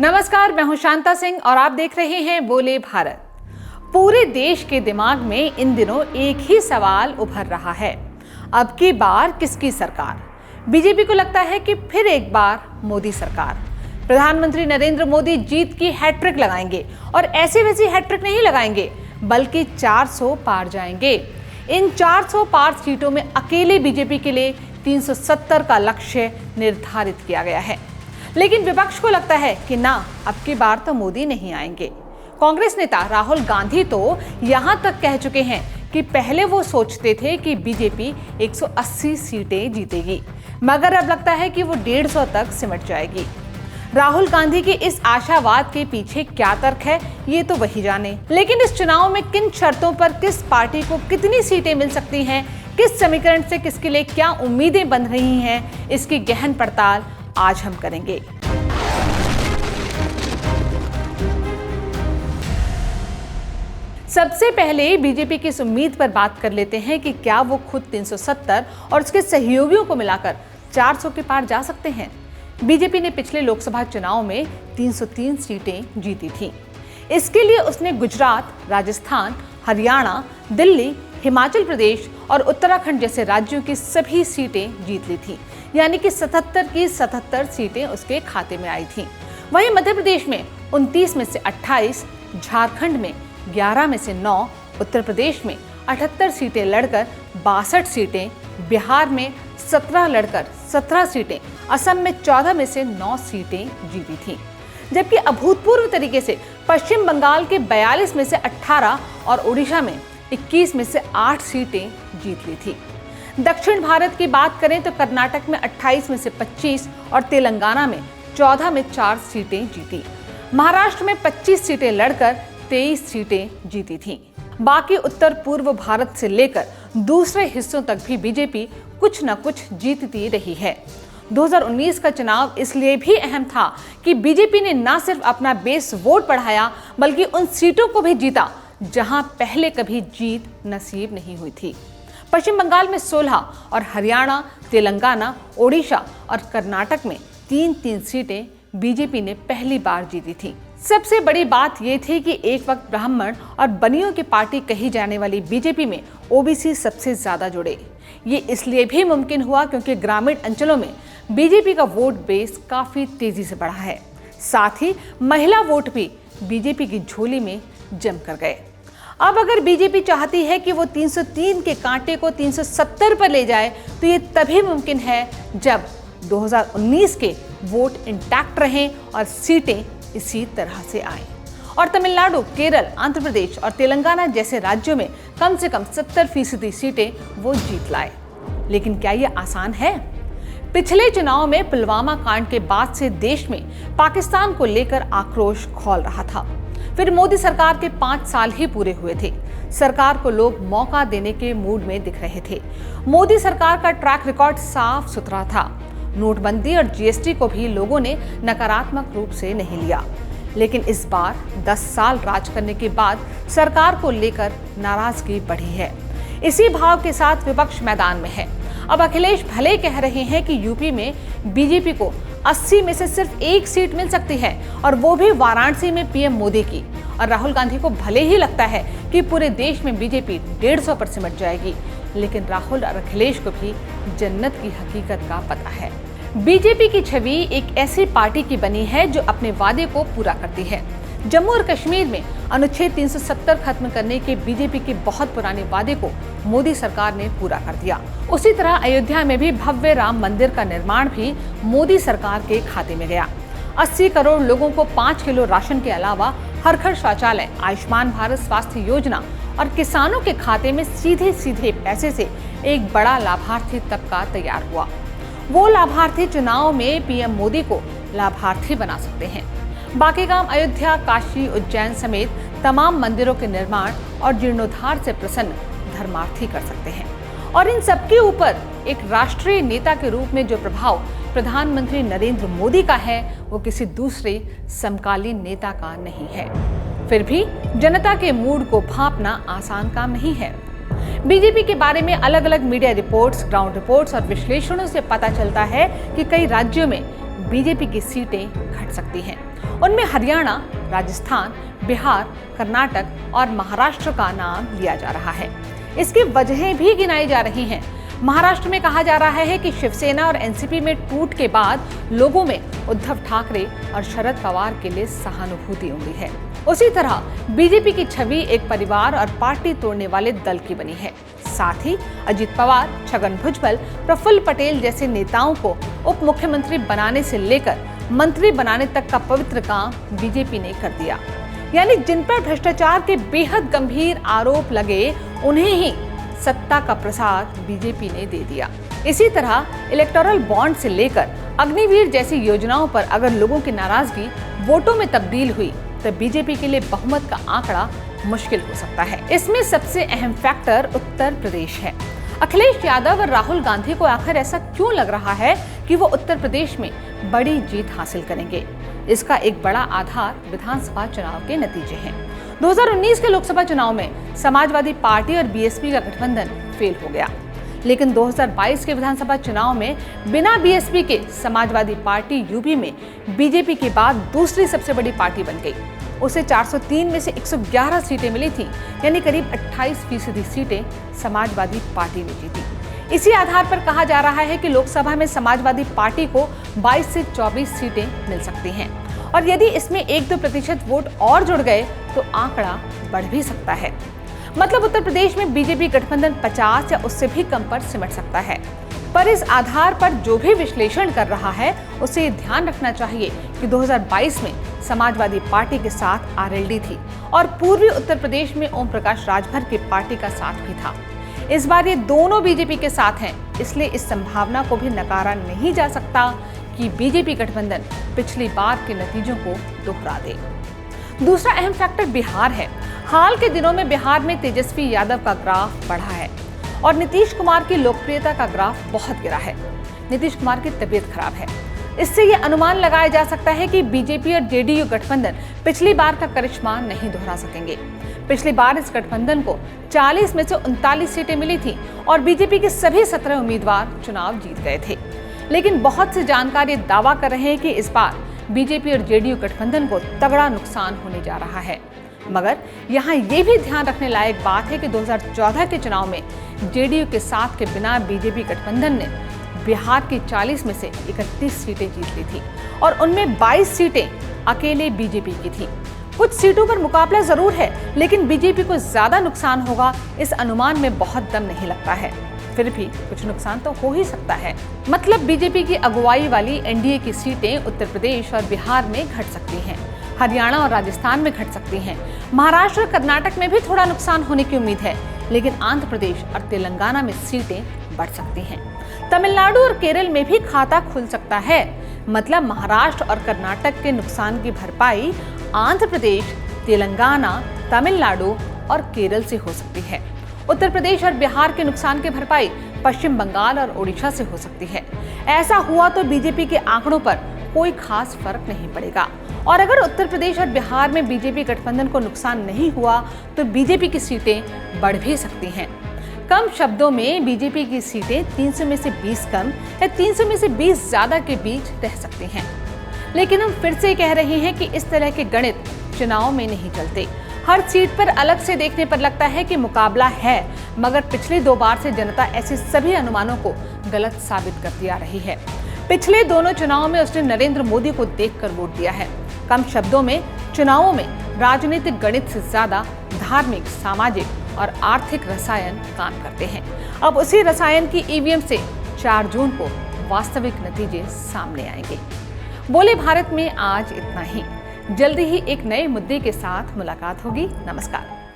नमस्कार, मैं हूं शांता सिंह और आप देख रहे हैं बोले भारत। पूरे देश के दिमाग में इन दिनों एक ही सवाल उभर रहा है, अब की बार किसकी सरकार? बीजेपी को लगता है कि फिर एक बार मोदी सरकार। प्रधानमंत्री नरेंद्र मोदी जीत की हैट्रिक लगाएंगे और ऐसी वैसी हैट्रिक नहीं लगाएंगे, बल्कि 400 पार जाएंगे। इन 400 पार सीटों में अकेले बीजेपी के लिए 370 का लक्ष्य निर्धारित किया गया है। लेकिन विपक्ष को लगता है कि ना, अब की बार तो मोदी नहीं आएंगे। कांग्रेस नेता राहुल गांधी तो यहां तक कह चुके हैं कि पहले वो सोचते थे कि बीजेपी 180 सीटें जीतेगी, मगर अब लगता है कि वो 150 तक सिमट जाएगी। राहुल गांधी के इस आशावाद के पीछे क्या तर्क है, ये तो वही जाने। लेकिन इस चुनाव में किन शर्तों पर किस पार्टी को कितनी सीटें मिल सकती हैं, किस समीकरण से किसके लिए क्या उम्मीदें बन रही हैं, इसकी गहन पड़ताल आज हम करेंगे। सबसे पहले बीजेपी की इस उम्मीद पर बात कर लेते हैं कि क्या वो खुद 370 और उसके सहयोगियों को मिलाकर 400 के पार जा सकते हैं। बीजेपी ने पिछले लोकसभा चुनाव में 303 सीटें जीती थी। इसके लिए उसने गुजरात, राजस्थान, हरियाणा, दिल्ली, हिमाचल प्रदेश और उत्तराखंड जैसे राज्यों की सभी सीटें जीत ली थी, यानी कि 77 की 77 सीटें उसके खाते में आई थीं। वहीं मध्य प्रदेश में 29 में से 28, झारखंड में 11 में से 9, उत्तर प्रदेश में 78 सीटें लड़कर 62 सीटें, बिहार में 17 लड़कर 17 सीटें, असम में 14 में से 9 सीटें जीती थीं। जबकि अभूतपूर्व तरीके से पश्चिम बंगाल के 42 में से 18 और ओडिशा में 21 में से 8 सीटें जीत ली थी। दक्षिण भारत की बात करें तो कर्नाटक में 28 में से 25 और तेलंगाना में 14 में 4 सीटें जीती। महाराष्ट्र में 25 सीटें लड़कर 23 सीटें जीती थीं। बाकी उत्तर पूर्व भारत से लेकर दूसरे हिस्सों तक भी बीजेपी कुछ न कुछ जीतती रही है। 2019 का चुनाव इसलिए भी अहम था कि बीजेपी ने न सिर्फ अपना बेस वोट बढ़ाया, बल्कि उन सीटों को भी जीता जहां पहले कभी जीत नसीब नहीं हुई थी। पश्चिम बंगाल में 16 और हरियाणा, तेलंगाना, ओडिशा और कर्नाटक में 3-3 सीटें बीजेपी ने पहली बार जीती थी। सबसे बड़ी बात यह थी कि एक वक्त ब्राह्मण और बनियों की पार्टी कही जाने वाली बीजेपी में ओबीसी सबसे ज्यादा जुड़े। ये इसलिए भी मुमकिन हुआ क्योंकि ग्रामीण अंचलों में बीजेपी का वोट बेस काफी तेजी से बढ़ा है। साथ ही महिला वोट भी बीजेपी की झोली में जमकर गए। अब अगर बीजेपी चाहती है कि वो 303 के कांटे को 370 पर ले जाए, तो ये तभी मुमकिन है जब 2019 के वोट इंटैक्ट रहें और सीटें इसी तरह से आएं। और तमिलनाडु, केरल, आंध्र प्रदेश और तेलंगाना जैसे राज्यों में कम से कम 70% सीटें वो जीत लाए। लेकिन क्या ये आसान है? पिछले चुनाव में पुलवामा कांड के बाद से देश में पाकिस्तान को लेकर आक्रोश खौल रहा था। फिर मोदी सरकार के 5 साल ही पूरे हुए थे। सरकार को लोग मौका देने के मूड में दिख रहे थे। मोदी सरकार का ट्रैक रिकॉर्ड साफ सुथरा था। नोटबंदी और जीएसटी को भी लोगों ने नकारात्मक रूप से नहीं लिया। लेकिन इस बार 10 साल राज करने के बाद सरकार को लेकर नाराजगी बढ़ी है। इसी भाव के साथ विपक्ष मैदान में है। अब अखिलेश भले कह रहे हैं कि यूपी में बीजेपी को 80 में से सिर्फ 1 सीट मिल सकती है, और वो भी वाराणसी में पीएम मोदी की। और राहुल गांधी को भले ही लगता है कि पूरे देश में बीजेपी 150 पर सिमट जाएगी, लेकिन राहुल और अखिलेश को भी जन्नत की हकीकत का पता है। बीजेपी की छवि एक ऐसी पार्टी की बनी है जो अपने वादे को पूरा करती है। जम्मू और कश्मीर में अनुच्छेद 370 खत्म करने के बीजेपी के बहुत पुराने वादे को मोदी सरकार ने पूरा कर दिया। उसी तरह अयोध्या में भी भव्य राम मंदिर का निर्माण भी मोदी सरकार के खाते में गया। 80 करोड़ लोगों को 5 किलो राशन के अलावा हर घर शौचालय, आयुष्मान भारत स्वास्थ्य योजना और किसानों के खाते में सीधे सीधे पैसे से एक बड़ा लाभार्थी तबका तैयार हुआ। वो लाभार्थी चुनाव में पीएम मोदी को लाभार्थी बना सकते हैं। बाकी काम अयोध्या, काशी, उज्जैन समेत तमाम मंदिरों के निर्माण और जीर्णोद्धार से प्रसन्न धर्मार्थी कर सकते हैं। और इन सबके ऊपर एक राष्ट्रीय नेता के रूप में जो प्रभाव प्रधानमंत्री नरेंद्र मोदी का है, वो किसी दूसरे समकालीन नेता का नहीं है। फिर भी जनता के मूड को भांपना आसान काम नहीं है। बीजेपी के बारे में अलग अलग मीडिया रिपोर्ट्स, ग्राउंड रिपोर्ट्स और विश्लेषणों से पता चलता है कि कई राज्यों में बीजेपी की सीटें घट सकती हैं उनमें हरियाणा, राजस्थान, बिहार, कर्नाटक और महाराष्ट्र का नाम लिया जा रहा है। इसकी वजहें भी गिनाई जा रही हैं। महाराष्ट्र में कहा जा रहा है कि शिवसेना और एनसीपी में टूट के बाद लोगों में उद्धव ठाकरे और शरद पवार के लिए सहानुभूति उमड़ी है। उसी तरह बीजेपी की छवि एक परिवार और पार्टी तोड़ने वाले दल की बनी है। साथ ही अजित पवार, छगन भुजबल, प्रफुल्ल पटेल जैसे नेताओं को उप मुख्यमंत्री बनाने से लेकर मंत्री बनाने तक का पवित्र काम बीजेपी ने कर दिया। यानी जिन पर भ्रष्टाचार के बेहद गंभीर आरोप लगे, उन्हें ही सत्ता का प्रसाद बीजेपी ने दे दिया। इसी तरह इलेक्टोरल बॉन्ड से लेकर अग्निवीर जैसी योजनाओं पर अगर लोगों की नाराजगी वोटों में तब्दील हुई तो बीजेपी के लिए बहुमत का आंकड़ा मुश्किल हो सकता है। इसमें सबसे अहम फैक्टर उत्तर प्रदेश है। अखिलेश यादव और राहुल गांधी को आखिर ऐसा क्यों लग रहा है कि वो उत्तर प्रदेश में बड़ी जीत हासिल करेंगे? इसका एक बड़ा आधार विधानसभा चुनाव के नतीजे हैं। 2019 के लोकसभा चुनाव में समाजवादी पार्टी और बीएसपी का गठबंधन फेल हो गया, लेकिन 2022 के विधानसभा चुनाव में बिना बीएसपी के समाजवादी पार्टी यूपी में बीजेपी के बाद दूसरी सबसे बड़ी पार्टी बन गई। उसे 403 में से 111 सीटें मिली थी, यानी करीब 28% सीटें समाजवादी पार्टी ने जीती। इसी आधार पर कहा जा रहा है कि लोकसभा में समाजवादी पार्टी को 22 से 24 सीटें मिल सकती हैं, और यदि इसमें 1-2% वोट और जुड़ गए तो आंकड़ा बढ़ भी सकता है। मतलब उत्तर प्रदेश में बीजेपी गठबंधन 50 या उससे भी कम पर सिमट सकता है। पर इस आधार पर जो भी विश्लेषण कर रहा है उसे ये ध्यान रखना चाहिए कि 2022 में समाजवादी पार्टी के साथ आरएलडी थी और पूर्वी उत्तर प्रदेश में ओम प्रकाश राजभर की पार्टी का साथ भी था। इस बार ये दोनों बीजेपी के साथ हैं, इसलिए इस संभावना को भी नकारा नहीं जा सकता कि बीजेपी गठबंधन पिछली बार के नतीजों को दोहरा दे। दूसरा अहम फैक्टर बिहार है। हाल के दिनों में बिहार में तेजस्वी यादव का ग्राफ बढ़ा है और नीतीश कुमार की लोकप्रियता का ग्राफ बहुत गिरा है। नीतीश कुमार की तबीयत खराब है। इससे यह अनुमान लगाया जा सकता है कि बीजेपी और जेडीयू गठबंधन पिछली बार का करिश्मा नहीं दोहरा सकेंगे। पिछली बार इस गठबंधन को 40 में से 39 सीटें मिली थी और बीजेपी के सभी 17 उम्मीदवार चुनाव जीत गए थे। लेकिन बहुत से जानकार ये दावा कर रहे हैं कि इस बार बीजेपी और जेडीयू गठबंधन को तगड़ा नुकसान होने जा रहा है। मगर यहाँ ये भी ध्यान रखने लायक बात है कि 2014 के चुनाव में जेडीयू के साथ के बिना बीजेपी गठबंधन ने बिहार की 40 में से 31 सीटें जीत ली थी और उनमें 22 सीटें अकेले बीजेपी की थी। कुछ सीटों पर मुकाबला जरूर है, लेकिन बीजेपी को ज्यादा नुकसान होगा इस अनुमान में बहुत दम नहीं लगता है। फिर भी कुछ नुकसान तो हो ही सकता है। मतलब बीजेपी की अगुवाई वाली एनडीए की सीटें उत्तर प्रदेश और बिहार में घट सकती हैं, हरियाणा और राजस्थान में घट सकती हैं, महाराष्ट्र और कर्नाटक में भी थोड़ा नुकसान होने की उम्मीद है, लेकिन आंध्र प्रदेश और तेलंगाना में सीटें बढ़ सकती हैं। तमिलनाडु और केरल में भी खाता खुल सकता है। मतलब महाराष्ट्र और कर्नाटक के नुकसान की भरपाई आंध्र प्रदेश, तेलंगाना, तमिलनाडु और केरल से हो सकती है। उत्तर प्रदेश और बिहार के नुकसान की भरपाई पश्चिम बंगाल और ओडिशा से हो सकती है। ऐसा हुआ तो बीजेपी के आंकड़ों पर कोई खास फर्क नहीं पड़ेगा। और अगर उत्तर प्रदेश और बिहार में बीजेपी गठबंधन को नुकसान नहीं हुआ तो बीजेपी की सीटें बढ़ भी सकती हैं। कम शब्दों में बीजेपी की सीटें 300 में से 20 कम या 300 में से 20 ज्यादा के बीच रह सकती हैं। लेकिन हम फिर से कह रहे हैं कि इस तरह के गणित चुनाव में नहीं चलते। हर सीट पर अलग से देखने पर लगता है कि मुकाबला है, मगर पिछले 2 बार से जनता ऐसे सभी अनुमानों को गलत साबित करती आ रही है। पिछले दोनों चुनावों में उसने नरेंद्र मोदी को देखकर वोट दिया है। कम शब्दों में चुनावों में राजनीतिक गणित से ज्यादा धार्मिक, सामाजिक और आर्थिक रसायन काम करते हैं। अब उसी रसायन की ईवीएम से 4 जून को वास्तविक नतीजे सामने आएंगे। बोले भारत में आज इतना ही। जल्दी ही एक नए मुद्दे के साथ मुलाकात होगी। नमस्कार।